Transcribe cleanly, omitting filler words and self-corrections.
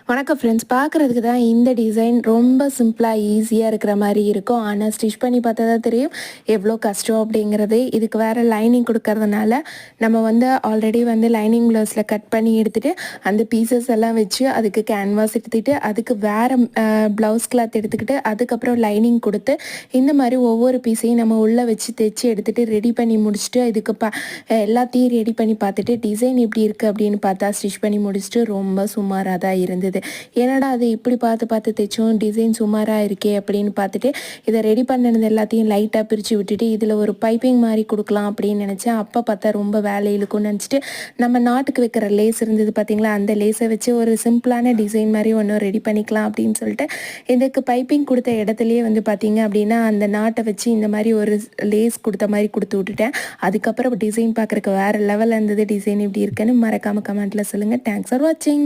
வணக்கம் ஃப்ரெண்ட்ஸ். பார்க்குறதுக்கு தான் இந்த டிசைன் ரொம்ப சிம்பிளாக ஈஸியாக இருக்கிற மாதிரி இருக்கும். ஆனால் ஸ்டிச் பண்ணி பார்த்தா தான் தெரியும் எவ்வளோ கஷ்டம் அப்படிங்கிறது. இதுக்கு வேறு லைனிங் கொடுக்கறதுனால நம்ம ஆல்ரெடி லைனிங் ப்ளவுஸில் கட் பண்ணி எடுத்துகிட்டு அந்த பீசஸ் எல்லாம் வச்சு அதுக்கு கேன்வாஸ் எடுத்துகிட்டு அதுக்கு வேறு ப்ளவுஸ் கிளாத் எடுத்துக்கிட்டு அதுக்கப்புறம் லைனிங் கொடுத்து இந்த மாதிரி ஒவ்வொரு பீஸையும் நம்ம உள்ளே வச்சு தைச்சி எடுத்துகிட்டு ரெடி பண்ணி முடிச்சுட்டு இதுக்கு எல்லாத்தையும் ரெடி பண்ணி பார்த்துட்டு டிசைன் எப்படி இருக்குது அப்படின்னு பார்த்தா ஸ்டிச் பண்ணி முடிச்சுட்டு ரொம்ப சுமாராக தான் இருந்தது. என்னடா அது இப்படி பார்த்து பார்த்து தைச்சோம், டிசைன் சுமாராக இருக்கே அப்படின்னு பார்த்துட்டு இதை ரெடி பண்ணினது எல்லாத்தையும் லைட்டாக பிரித்து விட்டுட்டு இதில் ஒரு பைப்பிங் மாதிரி கொடுக்கலாம் அப்படின்னு நினச்சேன். அப்போ பார்த்தா ரொம்ப வேலை இழுக்கும்னு நினச்சிட்டு நம்ம நாட்டுக்கு வைக்கிற லேஸ் இருந்தது பார்த்திங்களா, அந்த லேஸை வச்சு ஒரு சிம்பிளான டிசைன் மாதிரி ஒன்றும் ரெடி பண்ணிக்கலாம் அப்படின்னு சொல்லிட்டு இதுக்கு பைப்பிங் கொடுத்த இடத்துலையே பார்த்திங்க அப்படின்னா அந்த நாட்டை வச்சு இந்த மாதிரி ஒரு லேஸ் கொடுத்த மாதிரி கொடுத்து விட்டுட்டேன். அதுக்கப்புறம் டிசைன் பார்க்குறக்கு வேறு லெவலில் இருந்தது. டிசைன் இப்படி இருக்குன்னு மறக்காமல் கமெண்ட்டில் சொல்லுங்கள். தேங்க்ஸ் ஃபார் வாட்சிங்.